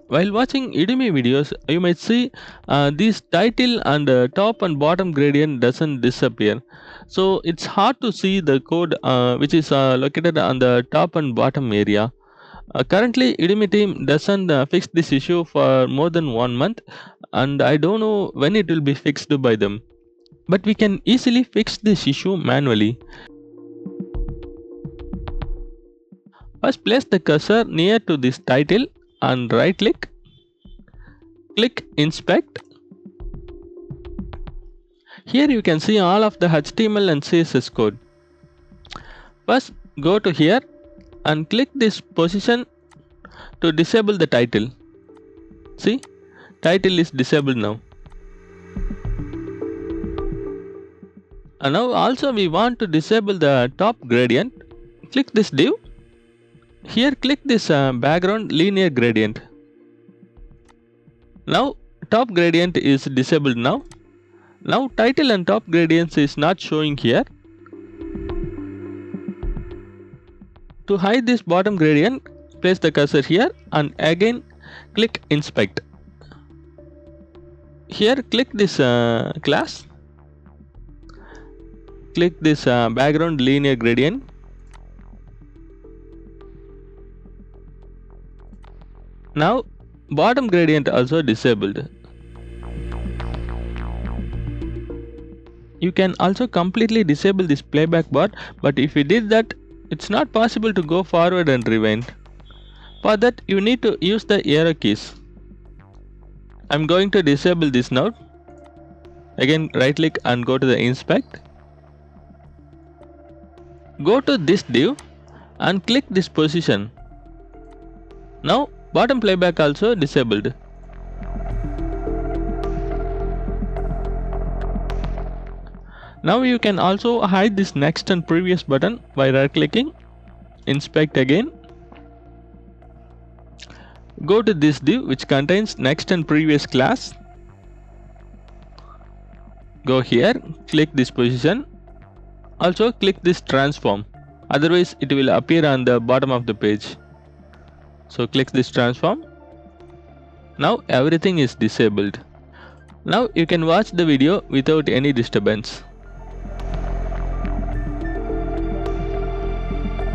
While watching Udemy videos, you might see this title and top and bottom gradient doesn't disappear. So it's hard to see the code which is located on the top and bottom area. Currently, Udemy team doesn't fix this issue for more than 1 month, and I don't know when it will be fixed by them. But we can easily fix this issue manually. First, place the cursor near to this title and right click. Click Inspect. Here you can see all of the HTML and CSS code. First, go to here and click this position to disable the title. See, title is disabled now. And now also we want to disable the top gradient. Click this div. Here click this background linear gradient. Now top gradient is disabled now. Now title and top gradients is not showing here. To hide this bottom gradient, place the cursor here and again click Inspect. Here click this class. Click this background linear gradient. Now bottom gradient also disabled. You can also completely disable this playback bar, but if you did that, it's not possible to go forward and rewind. For that you need to use the arrow keys. I'm going to disable this now. Again right click and go to the Inspect. Go to this div and click this position. Now bottom playback also disabled. Now you can also hide this next and previous button by right clicking, Inspect again. Go to this div which contains next and previous class. Go here, click this position. Also click this transform, otherwise it will appear on the bottom of the page. So click this transform. Now everything is disabled. Now you can watch the video without any disturbance.